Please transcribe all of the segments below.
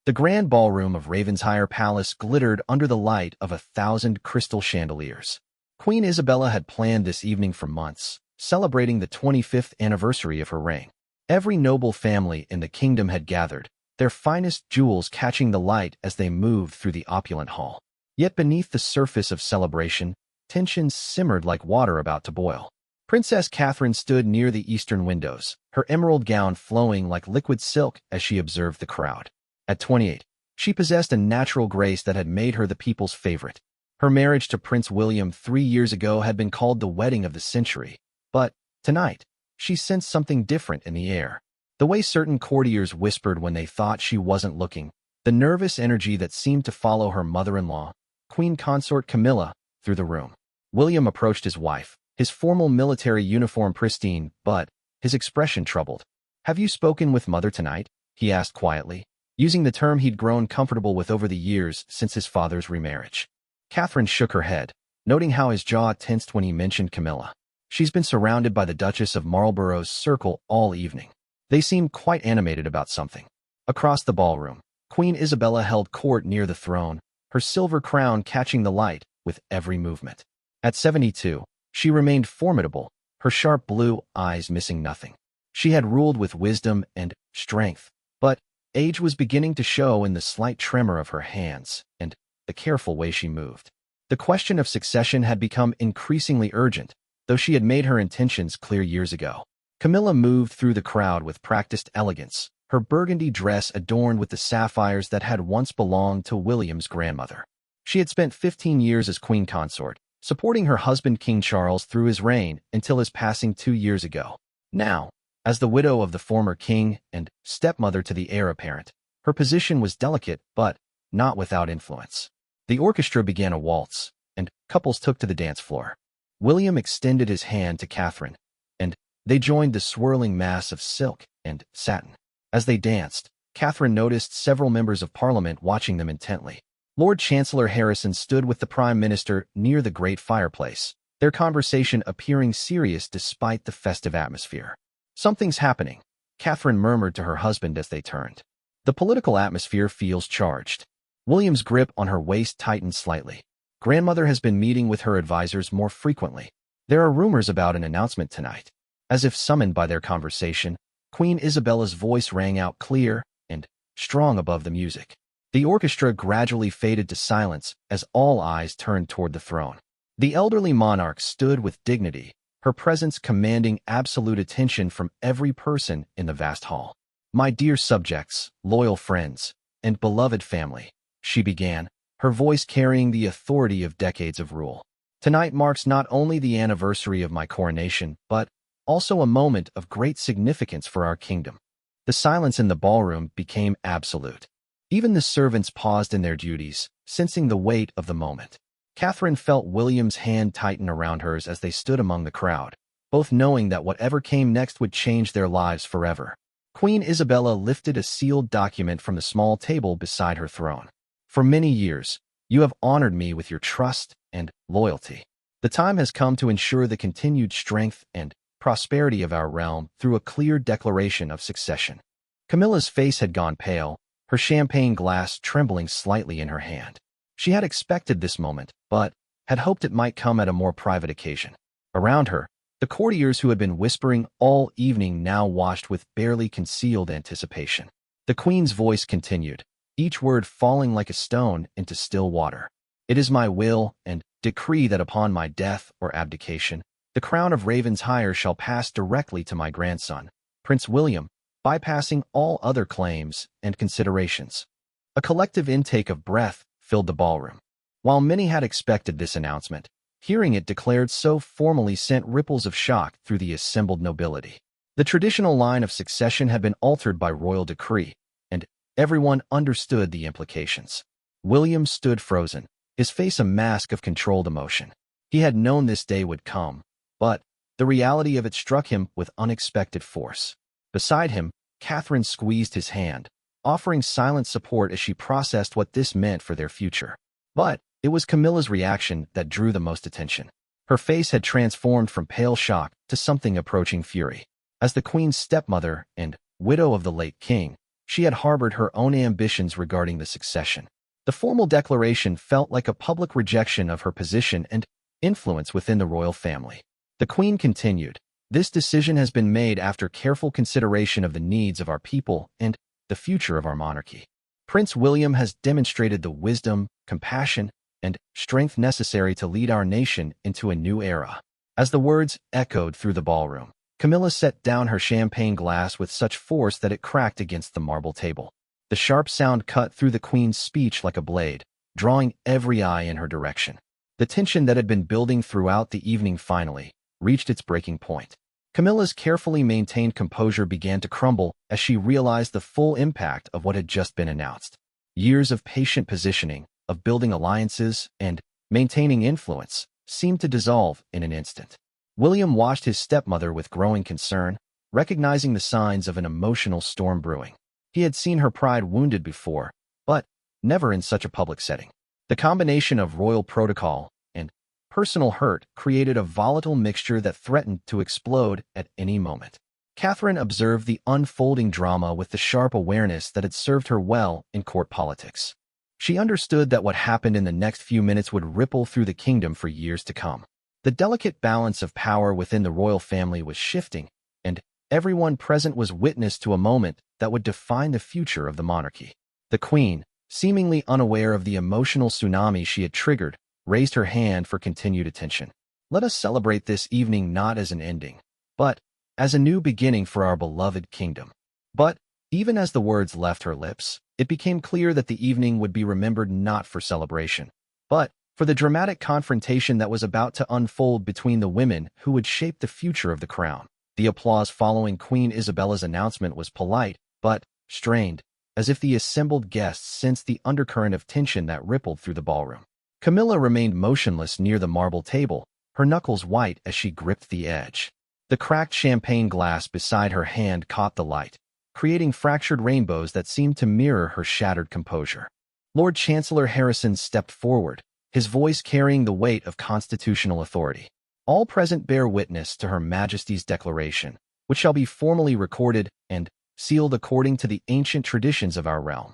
The grand ballroom of Ravenshire Palace glittered under the light of 1,000 crystal chandeliers. Queen Isabella had planned this evening for months, celebrating the 25th anniversary of her reign. Every noble family in the kingdom had gathered, their finest jewels catching the light as they moved through the opulent hall. Yet beneath the surface of celebration, tensions simmered like water about to boil. Princess Catherine stood near the eastern windows, her emerald gown flowing like liquid silk as she observed the crowd. At 28, she possessed a natural grace that had made her the people's favorite. Her marriage to Prince William 3 years ago had been called the wedding of the century, but tonight, she sensed something different in the air. The way certain courtiers whispered when they thought she wasn't looking, the nervous energy that seemed to follow her mother-in-law, Queen Consort Camilla, through the room. William approached his wife, his formal military uniform pristine, but his expression troubled. "Have you spoken with Mother tonight?" he asked quietly, using the term he'd grown comfortable with over the years since his father's remarriage. Catherine shook her head, noting how his jaw tensed when he mentioned Camilla. "She's been surrounded by the Duchess of Marlborough's circle all evening." They seemed quite animated about something. Across the ballroom, Queen Isabella held court near the throne, her silver crown catching the light with every movement. At 72, she remained formidable, her sharp blue eyes missing nothing. She had ruled with wisdom and strength, but age was beginning to show in the slight tremor of her hands and the careful way she moved. The question of succession had become increasingly urgent, though she had made her intentions clear years ago. Camilla moved through the crowd with practiced elegance, her burgundy dress adorned with the sapphires that had once belonged to William's grandmother. She had spent 15 years as queen consort, supporting her husband King Charles through his reign until his passing 2 years ago. Now, as the widow of the former king and stepmother to the heir apparent, her position was delicate but not without influence. The orchestra began a waltz, and couples took to the dance floor. William extended his hand to Catherine, and they joined the swirling mass of silk and satin. As they danced, Catherine noticed several members of Parliament watching them intently. Lord Chancellor Harrison stood with the Prime Minister near the great fireplace, their conversation appearing serious despite the festive atmosphere. "Something's happening," Catherine murmured to her husband as they turned. "The political atmosphere feels charged." William's grip on her waist tightened slightly. "Grandmother has been meeting with her advisors more frequently. There are rumors about an announcement tonight." As if summoned by their conversation, Queen Isabella's voice rang out clear and strong above the music. The orchestra gradually faded to silence as all eyes turned toward the throne. The elderly monarch stood with dignity, her presence commanding absolute attention from every person in the vast hall. "My dear subjects, loyal friends, and beloved family," she began, her voice carrying the authority of decades of rule. "Tonight marks not only the anniversary of my coronation, but also a moment of great significance for our kingdom." The silence in the ballroom became absolute. Even the servants paused in their duties, sensing the weight of the moment. Catherine felt William's hand tighten around hers as they stood among the crowd, both knowing that whatever came next would change their lives forever. Queen Isabella lifted a sealed document from the small table beside her throne. "For many years, you have honored me with your trust and loyalty. The time has come to ensure the continued strength and prosperity of our realm through a clear declaration of succession." Camilla's face had gone pale, her champagne glass trembling slightly in her hand. She had expected this moment, but had hoped it might come at a more private occasion. Around her, the courtiers who had been whispering all evening now watched with barely concealed anticipation. The queen's voice continued, each word falling like a stone into still water. "It is my will and decree that upon my death or abdication, the crown of Ravensshire shall pass directly to my grandson, Prince William, bypassing all other claims and considerations." A collective intake of breath filled the ballroom. While many had expected this announcement, hearing it declared so formally sent ripples of shock through the assembled nobility. The traditional line of succession had been altered by royal decree, and everyone understood the implications. William stood frozen, his face a mask of controlled emotion. He had known this day would come, but the reality of it struck him with unexpected force. Beside him, Catherine squeezed his hand, offering silent support as she processed what this meant for their future. But it was Camilla's reaction that drew the most attention. Her face had transformed from pale shock to something approaching fury. As the queen's stepmother and widow of the late king, she had harbored her own ambitions regarding the succession. The formal declaration felt like a public rejection of her position and influence within the royal family. The Queen continued, "This decision has been made after careful consideration of the needs of our people and the future of our monarchy. Prince William has demonstrated the wisdom, compassion, and strength necessary to lead our nation into a new era." As the words echoed through the ballroom, Camilla set down her champagne glass with such force that it cracked against the marble table. The sharp sound cut through the Queen's speech like a blade, drawing every eye in her direction. The tension that had been building throughout the evening finally reached its breaking point. Camilla's carefully maintained composure began to crumble as she realized the full impact of what had just been announced. Years of patient positioning, of building alliances, and maintaining influence seemed to dissolve in an instant. William watched his stepmother with growing concern, recognizing the signs of an emotional storm brewing. He had seen her pride wounded before, but never in such a public setting. The combination of royal protocol and personal hurt created a volatile mixture that threatened to explode at any moment. Catherine observed the unfolding drama with the sharp awareness that had served her well in court politics. She understood that what happened in the next few minutes would ripple through the kingdom for years to come. The delicate balance of power within the royal family was shifting, and everyone present was witness to a moment that would define the future of the monarchy. The Queen, seemingly unaware of the emotional tsunami she had triggered, raised her hand for continued attention. "Let us celebrate this evening not as an ending, but as a new beginning for our beloved kingdom." But even as the words left her lips, it became clear that the evening would be remembered not for celebration, but for the dramatic confrontation that was about to unfold between the women who would shape the future of the crown. The applause following Queen Isabella's announcement was polite, but strained, as if the assembled guests sensed the undercurrent of tension that rippled through the ballroom. Camilla remained motionless near the marble table, her knuckles white as she gripped the edge. The cracked champagne glass beside her hand caught the light, creating fractured rainbows that seemed to mirror her shattered composure. Lord Chancellor Harrison stepped forward, his voice carrying the weight of constitutional authority. "All present bear witness to Her Majesty's declaration, which shall be formally recorded and sealed according to the ancient traditions of our realm."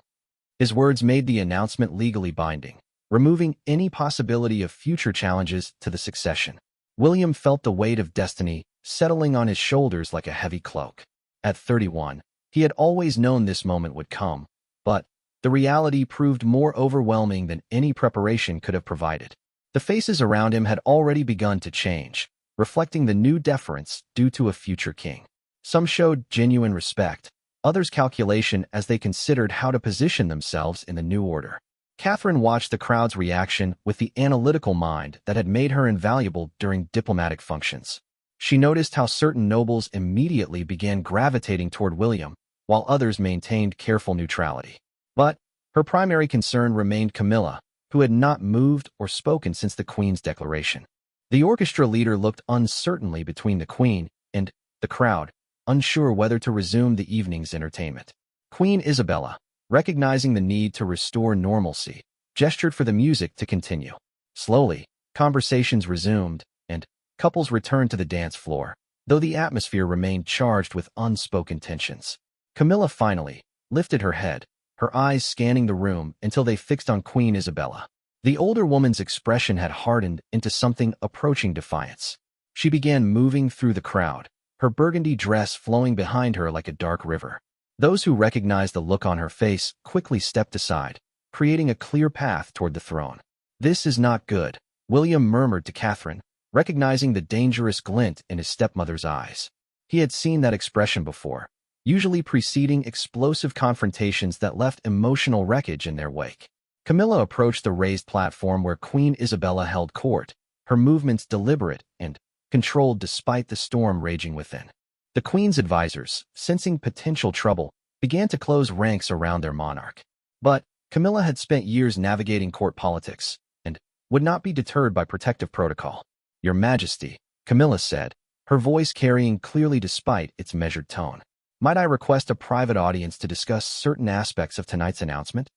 His words made the announcement legally binding, removing any possibility of future challenges to the succession. William felt the weight of destiny settling on his shoulders like a heavy cloak. At 31, he had always known this moment would come, but the reality proved more overwhelming than any preparation could have provided. The faces around him had already begun to change, reflecting the new deference due to a future king. Some showed genuine respect, others calculation as they considered how to position themselves in the new order. Catherine watched the crowd's reaction with the analytical mind that had made her invaluable during diplomatic functions. She noticed how certain nobles immediately began gravitating toward William, while others maintained careful neutrality. But her primary concern remained Camilla, who had not moved or spoken since the Queen's declaration. The orchestra leader looked uncertainly between the Queen and the crowd, unsure whether to resume the evening's entertainment. Queen Isabella, recognizing the need to restore normalcy, gestured for the music to continue. Slowly, conversations resumed, and couples returned to the dance floor, though the atmosphere remained charged with unspoken tensions. Camilla finally lifted her head, her eyes scanning the room until they fixed on Queen Isabella. The older woman's expression had hardened into something approaching defiance. She began moving through the crowd, her burgundy dress flowing behind her like a dark river. Those who recognized the look on her face quickly stepped aside, creating a clear path toward the throne. "This is not good," William murmured to Catherine, recognizing the dangerous glint in his stepmother's eyes. He had seen that expression before, usually preceding explosive confrontations that left emotional wreckage in their wake. Camilla approached the raised platform where Queen Isabella held court, her movements deliberate and controlled despite the storm raging within. The Queen's advisors, sensing potential trouble, began to close ranks around their monarch. But Camilla had spent years navigating court politics and would not be deterred by protective protocol. "Your Majesty," Camilla said, her voice carrying clearly despite its measured tone. "Might I request a private audience to discuss certain aspects of tonight's announcement?"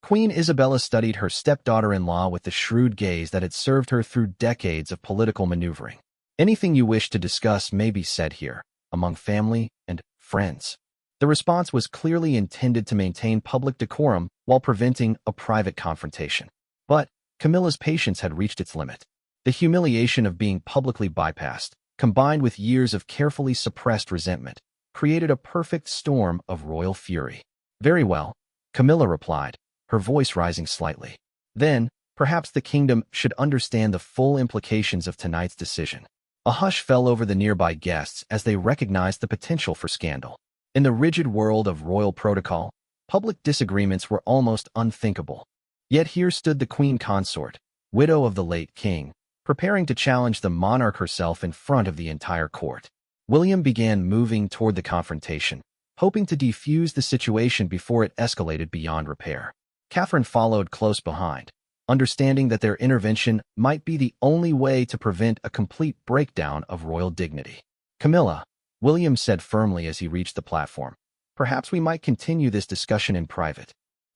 Queen Isabella studied her stepdaughter-in-law with the shrewd gaze that had served her through decades of political maneuvering. "Anything you wish to discuss may be said here, among family and friends." The response was clearly intended to maintain public decorum while preventing a private confrontation. But Camilla's patience had reached its limit. The humiliation of being publicly bypassed, combined with years of carefully suppressed resentment, created a perfect storm of royal fury. "Very well," Camilla replied, her voice rising slightly. "Then, perhaps the kingdom should understand the full implications of tonight's decision." A hush fell over the nearby guests as they recognized the potential for scandal. In the rigid world of royal protocol, public disagreements were almost unthinkable. Yet here stood the queen consort, widow of the late king, preparing to challenge the monarch herself in front of the entire court. William began moving toward the confrontation, hoping to defuse the situation before it escalated beyond repair. Catherine followed close behind, understanding that their intervention might be the only way to prevent a complete breakdown of royal dignity. "Camilla," William said firmly as he reached the platform, "perhaps we might continue this discussion in private."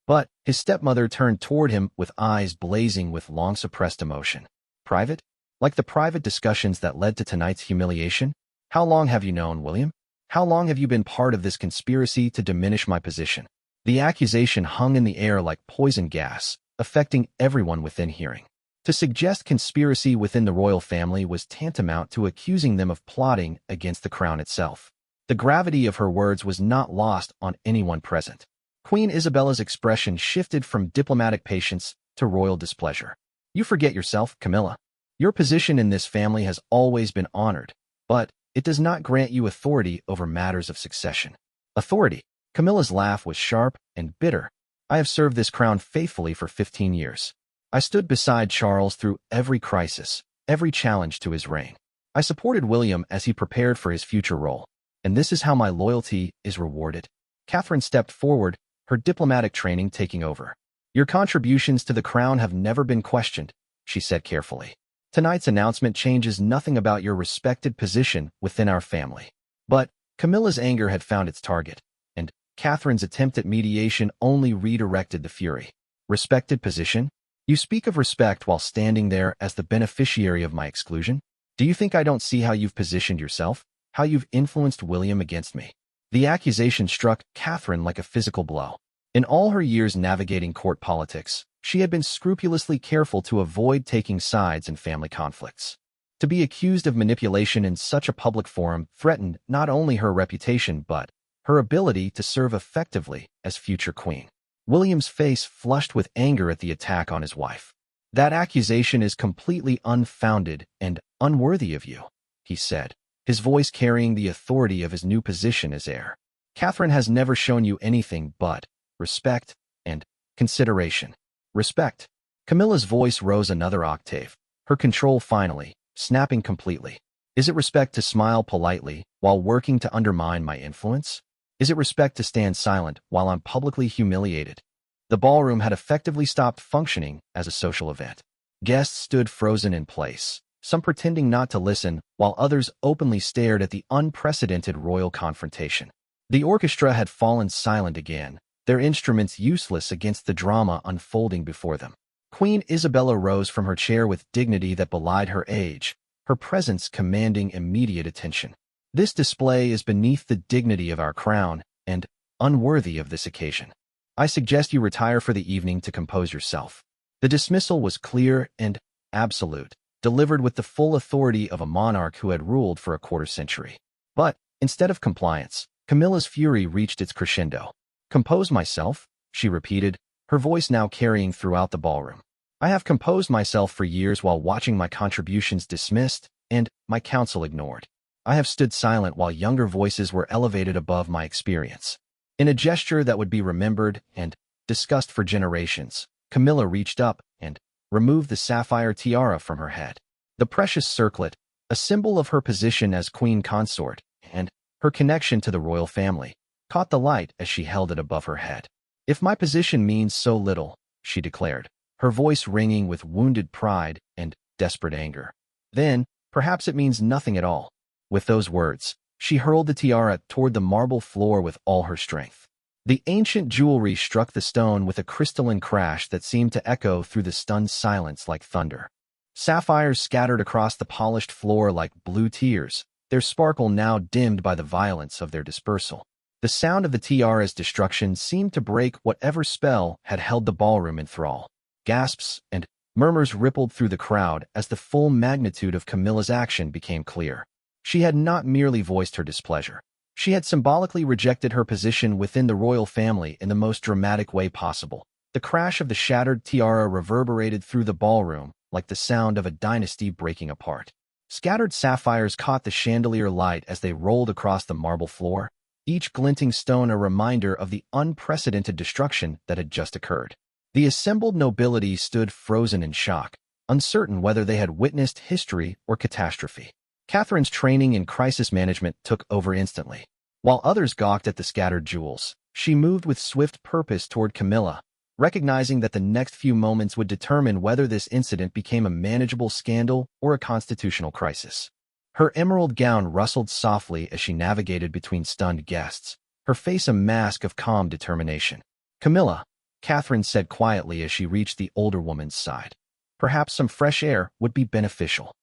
But his stepmother turned toward him with eyes blazing with long-suppressed emotion. "Private? Like the private discussions that led to tonight's humiliation? How long have you known, William? How long have you been part of this conspiracy to diminish my position?" The accusation hung in the air like poison gas, affecting everyone within hearing. To suggest conspiracy within the royal family was tantamount to accusing them of plotting against the crown itself. The gravity of her words was not lost on anyone present. Queen Isabella's expression shifted from diplomatic patience to royal displeasure. "You forget yourself, Camilla. Your position in this family has always been honored, but it does not grant you authority over matters of succession." "Authority?" Camilla's laugh was sharp and bitter. "I have served this crown faithfully for 15 years. I stood beside Charles through every crisis, every challenge to his reign. I supported William as he prepared for his future role, and this is how my loyalty is rewarded." Catherine stepped forward, her diplomatic training taking over. "Your contributions to the crown have never been questioned," she said carefully. "Tonight's announcement changes nothing about your respected position within our family." But Camilla's anger had found its target, and Catherine's attempt at mediation only redirected the fury. "Respected position? You speak of respect while standing there as the beneficiary of my exclusion? Do you think I don't see how you've positioned yourself, how you've influenced William against me?" The accusation struck Catherine like a physical blow. In all her years navigating court politics, she had been scrupulously careful to avoid taking sides in family conflicts. To be accused of manipulation in such a public forum threatened not only her reputation but her ability to serve effectively as future queen. William's face flushed with anger at the attack on his wife. "That accusation is completely unfounded and unworthy of you," he said, his voice carrying the authority of his new position as heir. "Catherine has never shown you anything but respect and consideration." "Respect?" Camilla's voice rose another octave, her control finally snapping completely. "Is it respect to smile politely while working to undermine my influence? Is it respect to stand silent while I'm publicly humiliated?" The ballroom had effectively stopped functioning as a social event. Guests stood frozen in place, some pretending not to listen, while others openly stared at the unprecedented royal confrontation. The orchestra had fallen silent again, their instruments useless against the drama unfolding before them. Queen Isabella rose from her chair with dignity that belied her age, her presence commanding immediate attention. "This display is beneath the dignity of our crown and unworthy of this occasion. I suggest you retire for the evening to compose yourself." The dismissal was clear and absolute, delivered with the full authority of a monarch who had ruled for a quarter century. But instead of compliance, Camilla's fury reached its crescendo. "Compose myself?" she repeated, her voice now carrying throughout the ballroom. "I have composed myself for years while watching my contributions dismissed and my counsel ignored. I have stood silent while younger voices were elevated above my experience." In a gesture that would be remembered and discussed for generations, Camilla reached up and removed the sapphire tiara from her head. The precious circlet, a symbol of her position as queen consort and her connection to the royal family, caught the light as she held it above her head. "If my position means so little," she declared, her voice ringing with wounded pride and desperate anger, "then perhaps it means nothing at all." With those words, she hurled the tiara toward the marble floor with all her strength. The ancient jewelry struck the stone with a crystalline crash that seemed to echo through the stunned silence like thunder. Sapphires scattered across the polished floor like blue tears, their sparkle now dimmed by the violence of their dispersal. The sound of the tiara's destruction seemed to break whatever spell had held the ballroom in thrall. Gasps and murmurs rippled through the crowd as the full magnitude of Camilla's action became clear. She had not merely voiced her displeasure. She had symbolically rejected her position within the royal family in the most dramatic way possible. The crash of the shattered tiara reverberated through the ballroom like the sound of a dynasty breaking apart. Scattered sapphires caught the chandelier light as they rolled across the marble floor, each glinting stone a reminder of the unprecedented destruction that had just occurred. The assembled nobility stood frozen in shock, uncertain whether they had witnessed history or catastrophe. Catherine's training in crisis management took over instantly. While others gawked at the scattered jewels, she moved with swift purpose toward Camilla, recognizing that the next few moments would determine whether this incident became a manageable scandal or a constitutional crisis. Her emerald gown rustled softly as she navigated between stunned guests, her face a mask of calm determination. "Camilla," Catherine said quietly as she reached the older woman's side. "Perhaps some fresh air would be beneficial."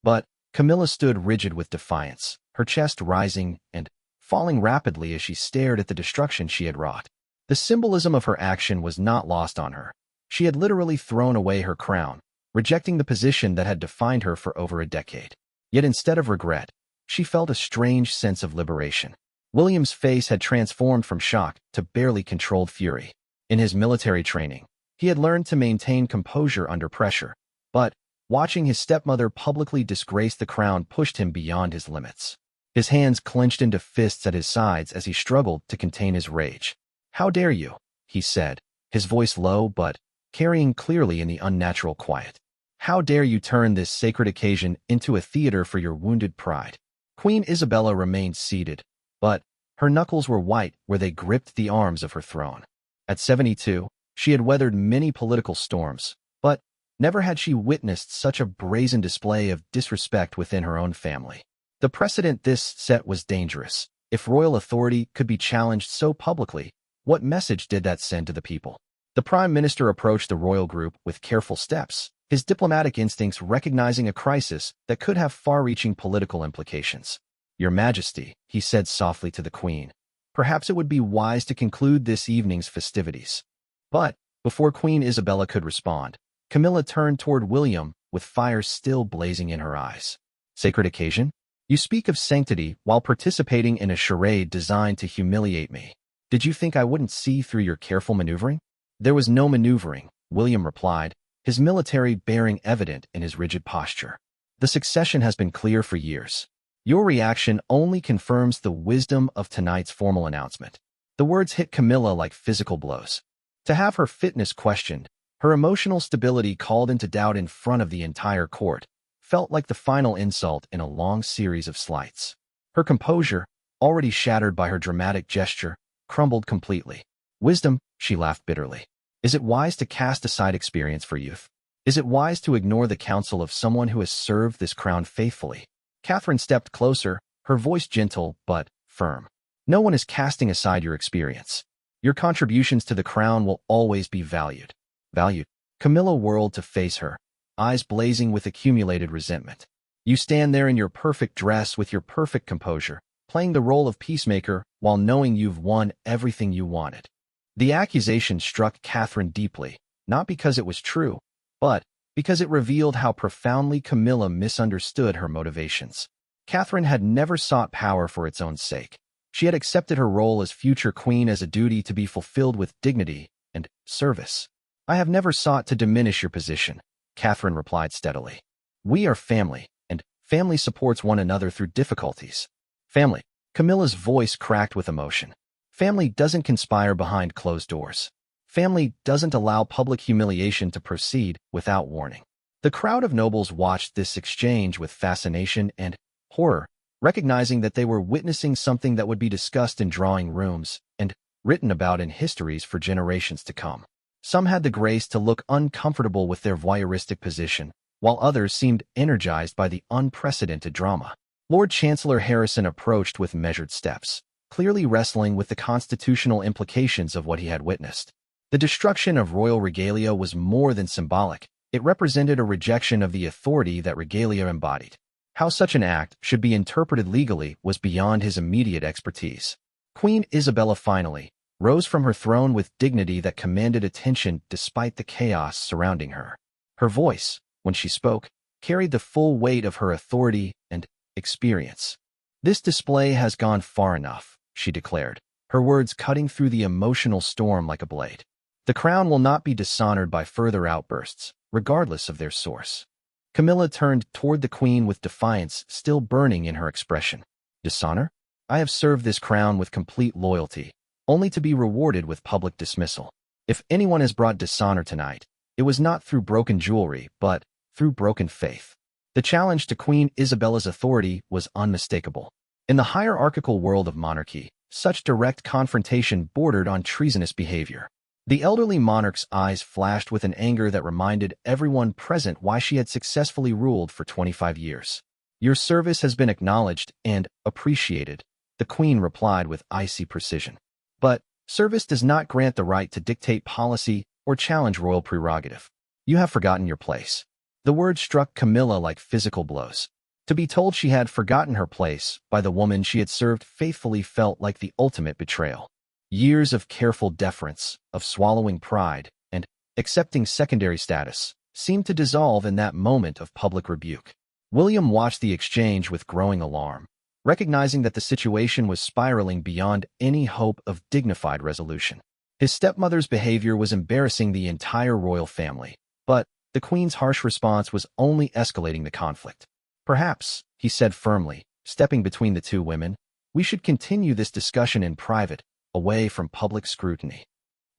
But Camilla stood rigid with defiance, her chest rising and falling rapidly as she stared at the destruction she had wrought. The symbolism of her action was not lost on her. She had literally thrown away her crown, rejecting the position that had defined her for over a decade. Yet instead of regret, she felt a strange sense of liberation. William's face had transformed from shock to barely controlled fury. In his military training, he had learned to maintain composure under pressure, but watching his stepmother publicly disgrace the crown pushed him beyond his limits. His hands clenched into fists at his sides as he struggled to contain his rage. "How dare you?" he said, his voice low but carrying clearly in the unnatural quiet. "How dare you turn this sacred occasion into a theater for your wounded pride?" Queen Isabella remained seated, but her knuckles were white where they gripped the arms of her throne. At 72, she had weathered many political storms, but never had she witnessed such a brazen display of disrespect within her own family. The precedent this set was dangerous. If royal authority could be challenged so publicly, what message did that send to the people? The Prime Minister approached the royal group with careful steps, his diplomatic instincts recognizing a crisis that could have far-reaching political implications. "Your Majesty," he said softly to the Queen, "perhaps it would be wise to conclude this evening's festivities." But before Queen Isabella could respond, Camilla turned toward William with fire still blazing in her eyes. "Sacred occasion? You speak of sanctity while participating in a charade designed to humiliate me. Did you think I wouldn't see through your careful maneuvering?" "There was no maneuvering," William replied, his military bearing evident in his rigid posture. "The succession has been clear for years. Your reaction only confirms the wisdom of tonight's formal announcement." The words hit Camilla like physical blows. To have her fitness questioned, her emotional stability called into doubt in front of the entire court, felt like the final insult in a long series of slights. Her composure, already shattered by her dramatic gesture, crumbled completely. "Wisdom," she laughed bitterly. "Is it wise to cast aside experience for youth? Is it wise to ignore the counsel of someone who has served this crown faithfully?" Catherine stepped closer, her voice gentle but firm. "No one is casting aside your experience. Your contributions to the crown will always be valued." "Valued?" Camilla whirled to face her, eyes blazing with accumulated resentment. "You stand there in your perfect dress with your perfect composure, playing the role of peacemaker while knowing you've won everything you wanted." The accusation struck Catherine deeply, not because it was true, but because it revealed how profoundly Camilla misunderstood her motivations. Catherine had never sought power for its own sake. She had accepted her role as future queen as a duty to be fulfilled with dignity and service. "I have never sought to diminish your position," Catherine replied steadily. "We are family, and family supports one another through difficulties." "Family." Camilla's voice cracked with emotion. "Family doesn't conspire behind closed doors. Family doesn't allow public humiliation to proceed without warning." The crowd of nobles watched this exchange with fascination and horror, recognizing that they were witnessing something that would be discussed in drawing rooms and written about in histories for generations to come. Some had the grace to look uncomfortable with their voyeuristic position, while others seemed energized by the unprecedented drama. Lord Chancellor Harrison approached with measured steps, clearly wrestling with the constitutional implications of what he had witnessed. The destruction of royal regalia was more than symbolic. It represented a rejection of the authority that regalia embodied. How such an act should be interpreted legally was beyond his immediate expertise. Queen Isabella finally rose from her throne with dignity that commanded attention despite the chaos surrounding her. Her voice, when she spoke, carried the full weight of her authority and experience. "This display has gone far enough," she declared, her words cutting through the emotional storm like a blade. "The crown will not be dishonored by further outbursts, regardless of their source." Camilla turned toward the queen with defiance still burning in her expression. "Dishonor? I have served this crown with complete loyalty, only to be rewarded with public dismissal. If anyone has brought dishonor tonight, it was not through broken jewelry, but through broken faith." The challenge to Queen Isabella's authority was unmistakable. In the hierarchical world of monarchy, such direct confrontation bordered on treasonous behavior. The elderly monarch's eyes flashed with an anger that reminded everyone present why she had successfully ruled for 25 years. "Your service has been acknowledged and appreciated," the queen replied with icy precision. "But service does not grant the right to dictate policy or challenge royal prerogative. You have forgotten your place." The words struck Camilla like physical blows. To be told she had forgotten her place by the woman she had served faithfully felt like the ultimate betrayal. Years of careful deference, of swallowing pride, and accepting secondary status seemed to dissolve in that moment of public rebuke. William watched the exchange with growing alarm, recognizing that the situation was spiraling beyond any hope of dignified resolution. His stepmother's behavior was embarrassing the entire royal family, but the queen's harsh response was only escalating the conflict. "Perhaps," he said firmly, stepping between the two women, "we should continue this discussion in private, away from public scrutiny."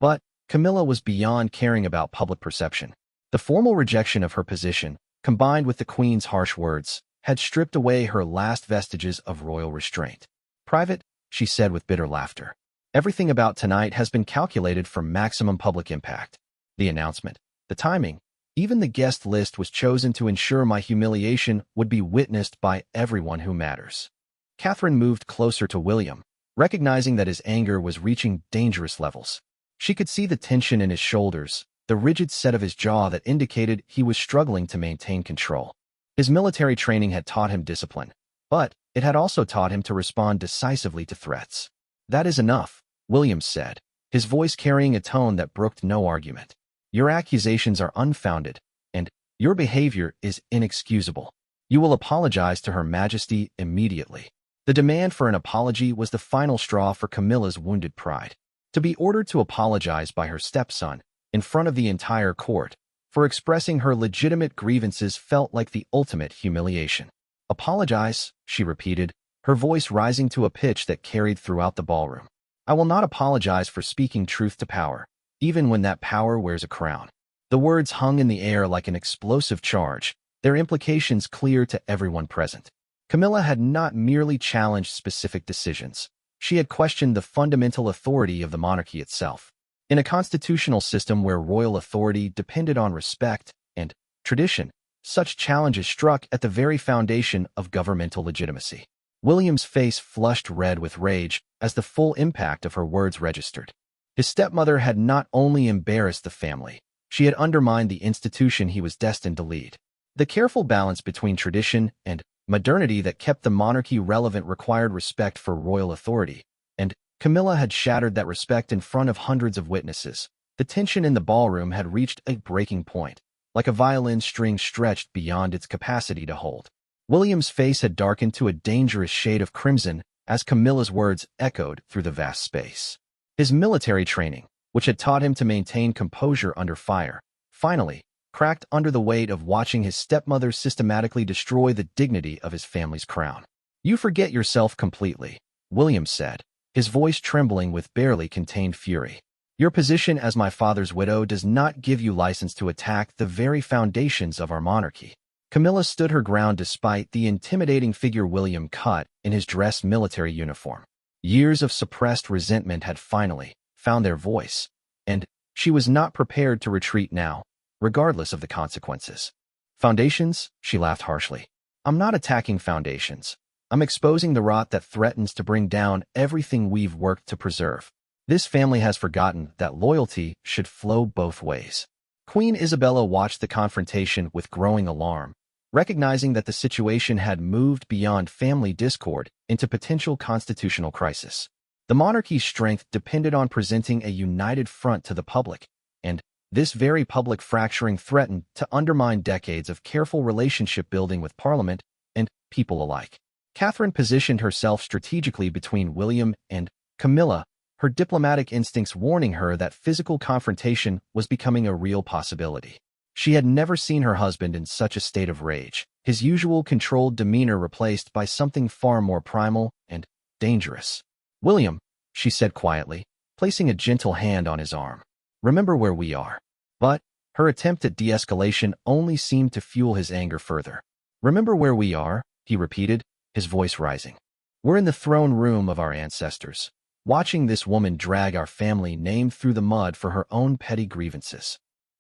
But Camilla was beyond caring about public perception. The formal rejection of her position, combined with the queen's harsh words, had stripped away her last vestiges of royal restraint. "Private," she said with bitter laughter. "Everything about tonight has been calculated for maximum public impact. The announcement, the timing, even the guest list was chosen to ensure my humiliation would be witnessed by everyone who matters." Catherine moved closer to William, recognizing that his anger was reaching dangerous levels. She could see the tension in his shoulders, the rigid set of his jaw that indicated he was struggling to maintain control. His military training had taught him discipline, but it had also taught him to respond decisively to threats. "That is enough," William said, his voice carrying a tone that brooked no argument. "Your accusations are unfounded, and your behavior is inexcusable. You will apologize to Her Majesty immediately." The demand for an apology was the final straw for Camilla's wounded pride. To be ordered to apologize by her stepson, in front of the entire court, for expressing her legitimate grievances felt like the ultimate humiliation. "Apologize," she repeated, her voice rising to a pitch that carried throughout the ballroom. "I will not apologize for speaking truth to power, even when that power wears a crown." The words hung in the air like an explosive charge, their implications clear to everyone present. Camilla had not merely challenged specific decisions. She had questioned the fundamental authority of the monarchy itself. In a constitutional system where royal authority depended on respect and tradition, such challenges struck at the very foundation of governmental legitimacy. William's face flushed red with rage as the full impact of her words registered. His stepmother had not only embarrassed the family, she had undermined the institution he was destined to lead. The careful balance between tradition and modernity that kept the monarchy relevant required respect for royal authority, and Camilla had shattered that respect in front of hundreds of witnesses. The tension in the ballroom had reached a breaking point, like a violin string stretched beyond its capacity to hold. William's face had darkened to a dangerous shade of crimson as Camilla's words echoed through the vast space. His military training, which had taught him to maintain composure under fire, finally cracked under the weight of watching his stepmother systematically destroy the dignity of his family's crown. "You forget yourself completely," William said, his voice trembling with barely contained fury. "Your position as my father's widow does not give you license to attack the very foundations of our monarchy." Camilla stood her ground despite the intimidating figure William cut in his dress military uniform. Years of suppressed resentment had finally found their voice, and she was not prepared to retreat now, regardless of the consequences. "Foundations?" she laughed harshly. "I'm not attacking foundations. I'm exposing the rot that threatens to bring down everything we've worked to preserve. This family has forgotten that loyalty should flow both ways." Queen Isabella watched the confrontation with growing alarm, recognizing that the situation had moved beyond family discord into potential constitutional crisis. The monarchy's strength depended on presenting a united front to the public, and this very public fracturing threatened to undermine decades of careful relationship building with Parliament and people alike. Catherine positioned herself strategically between William and Camilla, her diplomatic instincts warning her that physical confrontation was becoming a real possibility. She had never seen her husband in such a state of rage, his usual controlled demeanor replaced by something far more primal and dangerous. "William," she said quietly, placing a gentle hand on his arm. "Remember where we are." But her attempt at de-escalation only seemed to fuel his anger further. "Remember where we are," he repeated, his voice rising. "We're in the throne room of our ancestors, watching this woman drag our family name through the mud for her own petty grievances."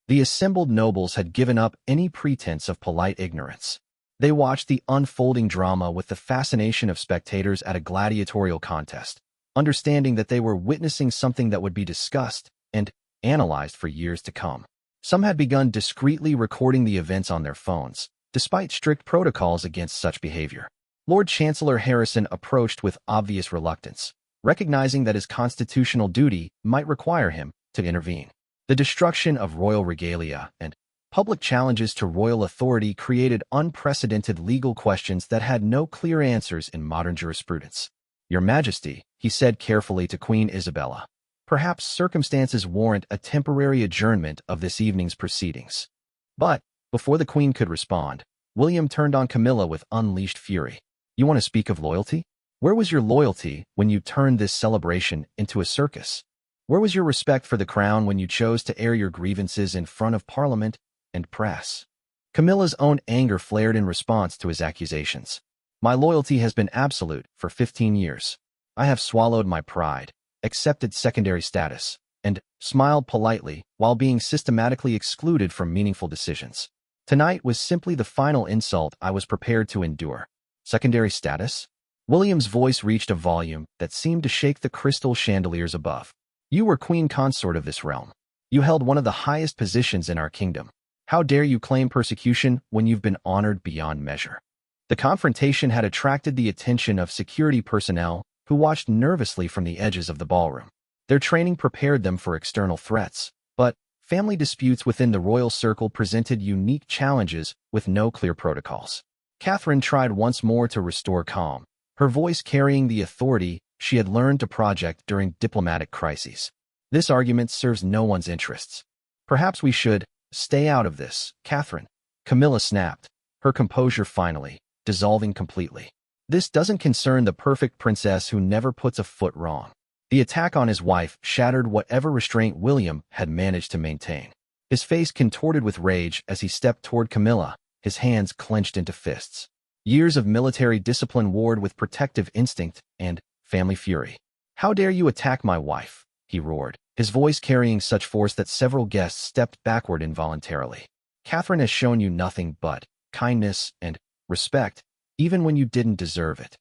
The assembled nobles had given up any pretense of polite ignorance. They watched the unfolding drama with the fascination of spectators at a gladiatorial contest, understanding that they were witnessing something that would be discussed and analyzed for years to come. Some had begun discreetly recording the events on their phones, despite strict protocols against such behavior. Lord Chancellor Harrison approached with obvious reluctance, recognizing that his constitutional duty might require him to intervene. The destruction of royal regalia and public challenges to royal authority created unprecedented legal questions that had no clear answers in modern jurisprudence. "Your Majesty," he said carefully to Queen Isabella, "perhaps circumstances warrant a temporary adjournment of this evening's proceedings." But before the Queen could respond, William turned on Camilla with unleashed fury. "You want to speak of loyalty? Where was your loyalty when you turned this celebration into a circus? Where was your respect for the crown when you chose to air your grievances in front of Parliament and press?" Camilla's own anger flared in response to his accusations. "My loyalty has been absolute for 15 years. I have swallowed my pride, accepted secondary status, and smiled politely while being systematically excluded from meaningful decisions. Tonight was simply the final insult I was prepared to endure." Secondary status? William's voice reached a volume that seemed to shake the crystal chandeliers above. "You were queen consort of this realm. You held one of the highest positions in our kingdom. How dare you claim persecution when you've been honored beyond measure?" The confrontation had attracted the attention of security personnel who watched nervously from the edges of the ballroom. Their training prepared them for external threats, but family disputes within the royal circle presented unique challenges with no clear protocols. Catherine tried once more to restore calm, her voice carrying the authority she had learned to project during diplomatic crises. "This argument serves no one's interests. Perhaps we should stay out of this, Catherine," Camilla snapped, her composure finally dissolving completely. "This doesn't concern the perfect princess who never puts a foot wrong." The attack on his wife shattered whatever restraint William had managed to maintain. His face contorted with rage as he stepped toward Camilla, his hands clenched into fists. Years of military discipline warred with protective instinct and family fury. "How dare you attack my wife?" he roared, his voice carrying such force that several guests stepped backward involuntarily. "Catherine has shown you nothing but kindness and respect, even when you didn't deserve it."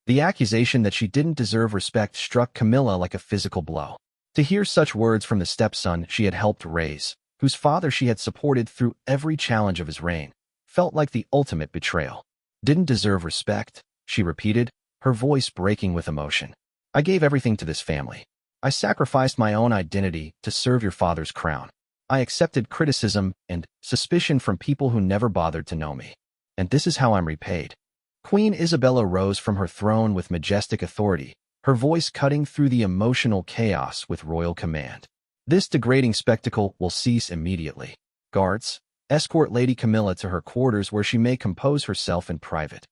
The accusation that she didn't deserve respect struck Camilla like a physical blow. To hear such words from the stepson she had helped raise, whose father she had supported through every challenge of his reign, felt like the ultimate betrayal. "Didn't deserve respect," she repeated, her voice breaking with emotion. "I gave everything to this family. I sacrificed my own identity to serve your father's crown. I accepted criticism and suspicion from people who never bothered to know me. And this is how I'm repaid." Queen Isabella rose from her throne with majestic authority, her voice cutting through the emotional chaos with royal command. "This degrading spectacle will cease immediately. Guards, escort Lady Camilla to her quarters where she may compose herself in private."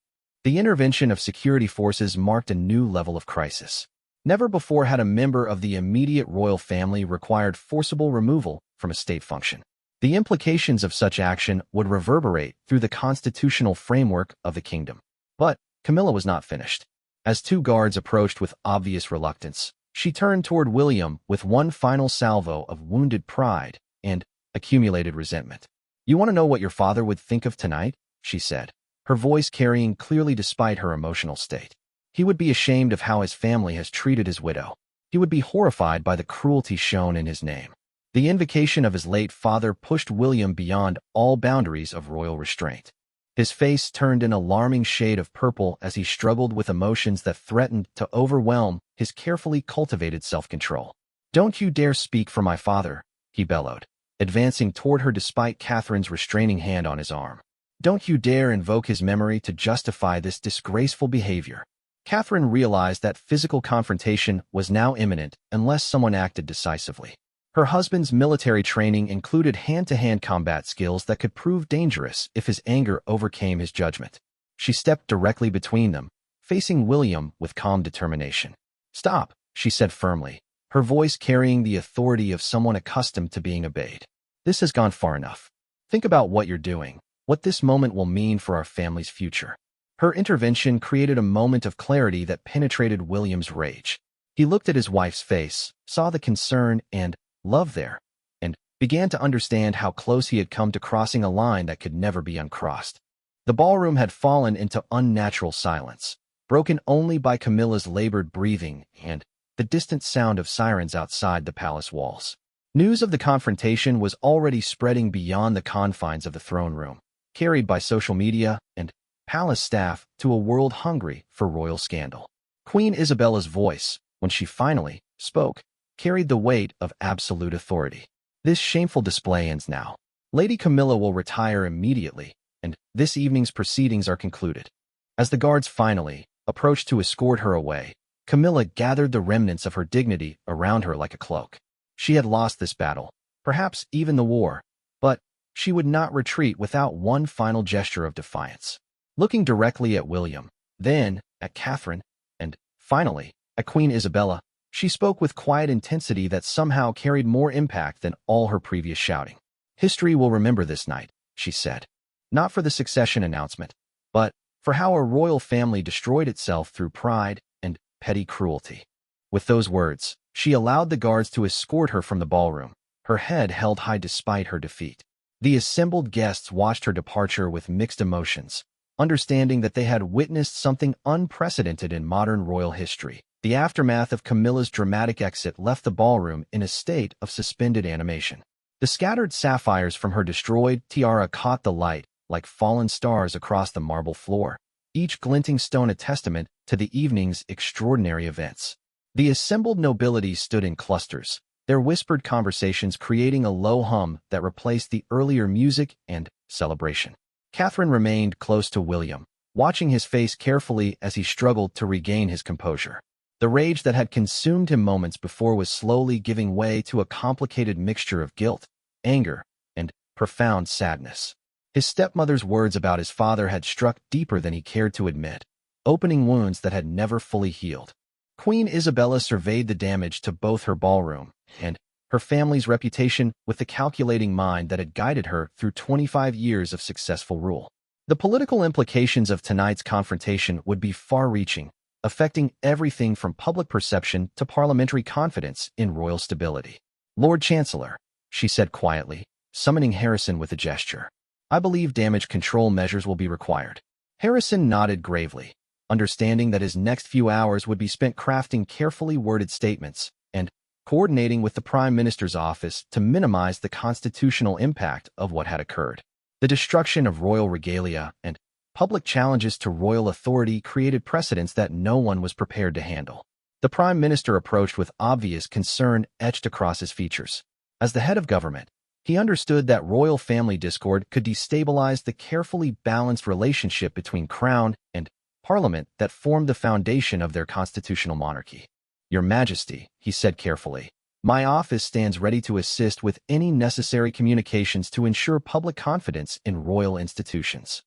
The intervention of security forces marked a new level of crisis. Never before had a member of the immediate royal family required forcible removal from a state function. The implications of such action would reverberate through the constitutional framework of the kingdom. But Camilla was not finished. As two guards approached with obvious reluctance, she turned toward William with one final salvo of wounded pride and accumulated resentment. "You want to know what your father would think of tonight?" she said, her voice carrying clearly despite her emotional state. "He would be ashamed of how his family has treated his widow. He would be horrified by the cruelty shown in his name." The invocation of his late father pushed William beyond all boundaries of royal restraint. His face turned an alarming shade of purple as he struggled with emotions that threatened to overwhelm his carefully cultivated self-control. "Don't you dare speak for my father," he bellowed, advancing toward her despite Catherine's restraining hand on his arm. "Don't you dare invoke his memory to justify this disgraceful behavior." Catherine realized that physical confrontation was now imminent unless someone acted decisively. Her husband's military training included hand-to-hand combat skills that could prove dangerous if his anger overcame his judgment. She stepped directly between them, facing William with calm determination. "Stop," she said firmly, her voice carrying the authority of someone accustomed to being obeyed. "This has gone far enough. Think about what you're doing, what this moment will mean for our family's future." Her intervention created a moment of clarity that penetrated William's rage. He looked at his wife's face, saw the concern and love there, and began to understand how close he had come to crossing a line that could never be uncrossed. The ballroom had fallen into unnatural silence, broken only by Camilla's labored breathing and the distant sound of sirens outside the palace walls. News of the confrontation was already spreading beyond the confines of the throne room, carried by social media and palace staff to a world hungry for royal scandal. Queen Isabella's voice, when she finally spoke, carried the weight of absolute authority. "This shameful display ends now. Lady Camilla will retire immediately, and this evening's proceedings are concluded." As the guards finally approached to escort her away, Camilla gathered the remnants of her dignity around her like a cloak. She had lost this battle, perhaps even the war, but she would not retreat without one final gesture of defiance. Looking directly at William, then at Catherine, and finally at Queen Isabella, she spoke with quiet intensity that somehow carried more impact than all her previous shouting. "History will remember this night," she said, "not for the succession announcement, but for how a royal family destroyed itself through pride and petty cruelty." With those words, she allowed the guards to escort her from the ballroom, her head held high despite her defeat. The assembled guests watched her departure with mixed emotions, understanding that they had witnessed something unprecedented in modern royal history. The aftermath of Camilla's dramatic exit left the ballroom in a state of suspended animation. The scattered sapphires from her destroyed tiara caught the light like fallen stars across the marble floor, each glinting stone a testament to the evening's extraordinary events. The assembled nobility stood in clusters, their whispered conversations creating a low hum that replaced the earlier music and celebration. Catherine remained close to William, watching his face carefully as he struggled to regain his composure. The rage that had consumed him moments before was slowly giving way to a complicated mixture of guilt, anger, and profound sadness. His stepmother's words about his father had struck deeper than he cared to admit, opening wounds that had never fully healed. Queen Isabella surveyed the damage to both her ballroom and her family's reputation with the calculating mind that had guided her through 25 years of successful rule. The political implications of tonight's confrontation would be far-reaching, affecting everything from public perception to parliamentary confidence in royal stability. "Lord Chancellor," she said quietly, summoning Harrison with a gesture, "I believe damage control measures will be required." Harrison nodded gravely, understanding that his next few hours would be spent crafting carefully worded statements and coordinating with the Prime Minister's office to minimize the constitutional impact of what had occurred. The destruction of royal regalia and public challenges to royal authority created precedents that no one was prepared to handle. The Prime Minister approached with obvious concern etched across his features. As the head of government, he understood that royal family discord could destabilize the carefully balanced relationship between Crown and Parliament that formed the foundation of their constitutional monarchy. "Your Majesty," he said carefully, "my office stands ready to assist with any necessary communications to ensure public confidence in royal institutions."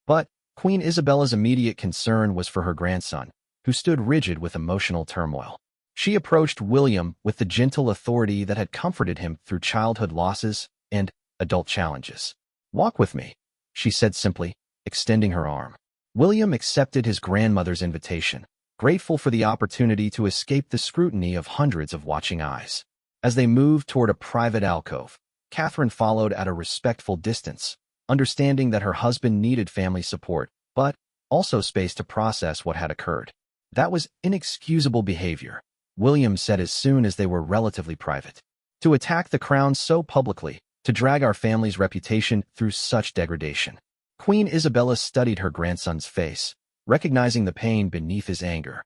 But Queen Isabella's immediate concern was for her grandson, who stood rigid with emotional turmoil. She approached William with the gentle authority that had comforted him through childhood losses and adult challenges. "Walk with me," she said simply, extending her arm. William accepted his grandmother's invitation, grateful for the opportunity to escape the scrutiny of hundreds of watching eyes. As they moved toward a private alcove, Catherine followed at a respectful distance, understanding that her husband needed family support, but also space to process what had occurred. "That was inexcusable behavior," William said as soon as they were relatively private. "To attack the crown so publicly, to drag our family's reputation through such degradation. Queen Isabella studied her grandson's face, recognizing the pain beneath his anger.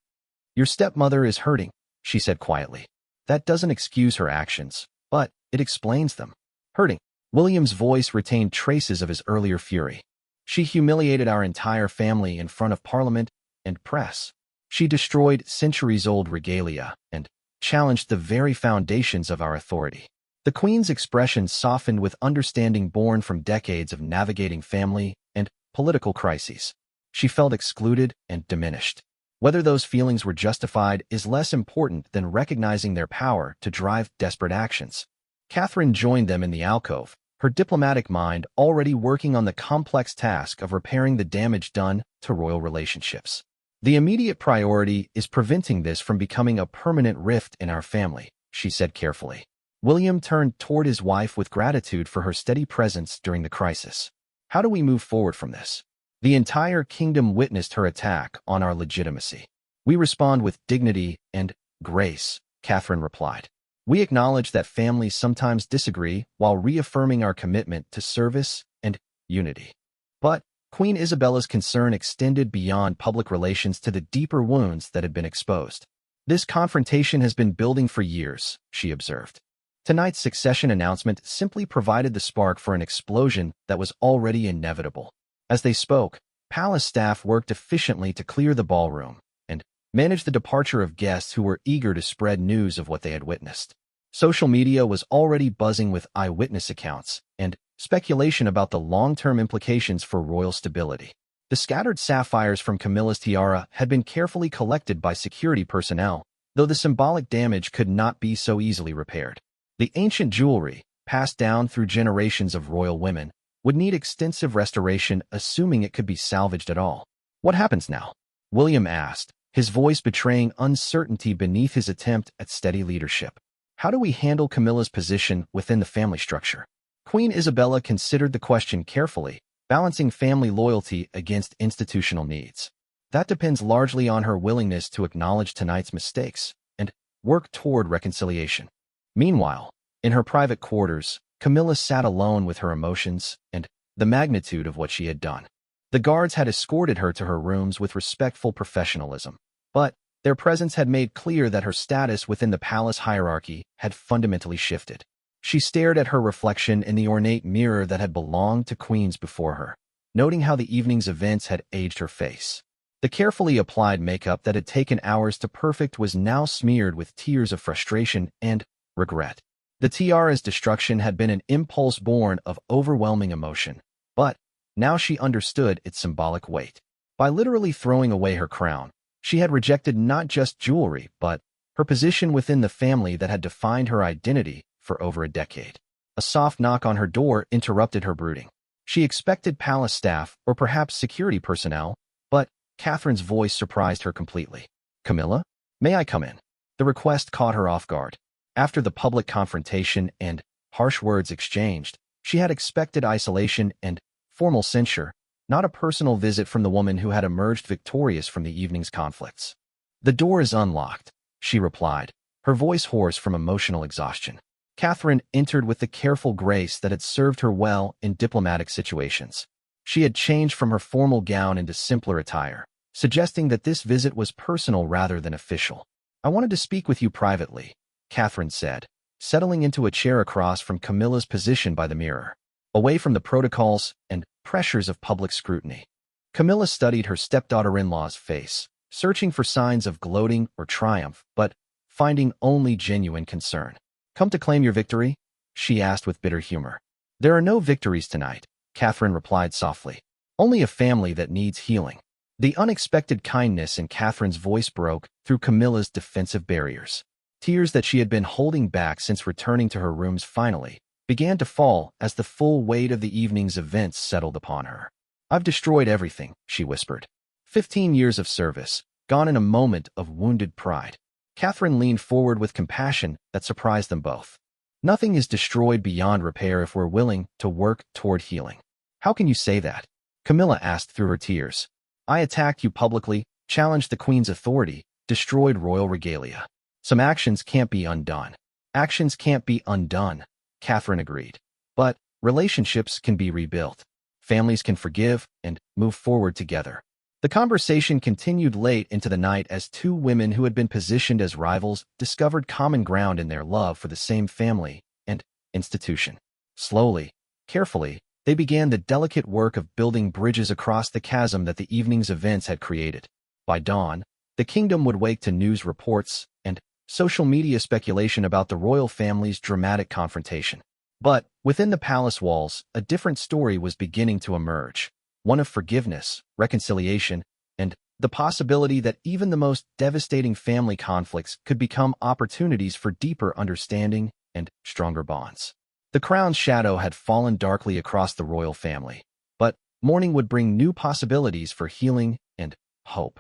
"Your stepmother is hurting," she said quietly. "That doesn't excuse her actions, but it explains them." "Hurting?" William's voice retained traces of his earlier fury. "She humiliated our entire family in front of Parliament and press. She destroyed centuries-old regalia and challenged the very foundations of our authority." The Queen's expression softened with understanding born from decades of navigating family and political crises. She felt excluded and diminished. Whether those feelings were justified is less important than recognizing their power to drive desperate actions. Catherine joined them in the alcove, her diplomatic mind already working on the complex task of repairing the damage done to royal relationships. "The immediate priority is preventing this from becoming a permanent rift in our family," she said carefully. William turned toward his wife with gratitude for her steady presence during the crisis. "How do we move forward from this?" "The entire kingdom witnessed her attack on our legitimacy. We respond with dignity and grace," Catherine replied. "We acknowledge that families sometimes disagree while reaffirming our commitment to service and unity." But Queen Isabella's concern extended beyond public relations to the deeper wounds that had been exposed. "This confrontation has been building for years," she observed. Tonight's succession announcement simply provided the spark for an explosion that was already inevitable. As they spoke, palace staff worked efficiently to clear the ballroom and manage the departure of guests who were eager to spread news of what they had witnessed. Social media was already buzzing with eyewitness accounts and speculation about the long-term implications for royal stability. The scattered sapphires from Camilla's tiara had been carefully collected by security personnel, though the symbolic damage could not be so easily repaired. The ancient jewelry, passed down through generations of royal women, would need extensive restoration, assuming it could be salvaged at all. "What happens now?" William asked, his voice betraying uncertainty beneath his attempt at steady leadership. "How do we handle Camilla's position within the family structure?" Queen Isabella considered the question carefully, balancing family loyalty against institutional needs. "That depends largely on her willingness to acknowledge tonight's mistakes and work toward reconciliation." Meanwhile, in her private quarters, Camilla sat alone with her emotions and the magnitude of what she had done. The guards had escorted her to her rooms with respectful professionalism, but their presence had made clear that her status within the palace hierarchy had fundamentally shifted. She stared at her reflection in the ornate mirror that had belonged to queens before her, noting how the evening's events had aged her face. The carefully applied makeup that had taken hours to perfect was now smeared with tears of frustration and regret. The tiara's destruction had been an impulse born of overwhelming emotion, but now she understood its symbolic weight. By literally throwing away her crown, she had rejected not just jewelry, but her position within the family that had defined her identity for over a decade. A soft knock on her door interrupted her brooding. She expected palace staff or perhaps security personnel, but Catherine's voice surprised her completely. "Camilla, may I come in?" The request caught her off guard. After the public confrontation and harsh words exchanged, she had expected isolation and formal censure, not a personal visit from the woman who had emerged victorious from the evening's conflicts. "The door is unlocked," she replied, her voice hoarse from emotional exhaustion. Catherine entered with the careful grace that had served her well in diplomatic situations. She had changed from her formal gown into simpler attire, suggesting that this visit was personal rather than official. "I wanted to speak with you privately," Catherine said, settling into a chair across from Camilla's position by the mirror, away from the protocols and pressures of public scrutiny. Camilla studied her stepdaughter-in-law's face, searching for signs of gloating or triumph, but finding only genuine concern. "Come to claim your victory?" she asked with bitter humor. "There are no victories tonight," Catherine replied softly. "Only a family that needs healing." The unexpected kindness in Catherine's voice broke through Camilla's defensive barriers. Tears that she had been holding back since returning to her rooms finally began to fall as the full weight of the evening's events settled upon her. "I've destroyed everything," she whispered. 15 years of service, gone in a moment of wounded pride. Catherine leaned forward with compassion that surprised them both. "Nothing is destroyed beyond repair if we're willing to work toward healing." "How can you say that?" Camilla asked through her tears. "I attacked you publicly, challenged the Queen's authority, destroyed royal regalia. Some actions can't be undone." "Actions can't be undone," Catherine agreed. "But relationships can be rebuilt." families can forgive and move forward together. The conversation continued late into the night as two women who had been positioned as rivals discovered common ground in their love for the same family and institution. Slowly, carefully, they began the delicate work of building bridges across the chasm that the evening's events had created. By dawn, the kingdom would wake to news reports and social media speculation about the royal family's dramatic confrontation. But within the palace walls, a different story was beginning to emerge, one of forgiveness, reconciliation, and the possibility that even the most devastating family conflicts could become opportunities for deeper understanding and stronger bonds. The crown's shadow had fallen darkly across the royal family, but morning would bring new possibilities for healing and hope.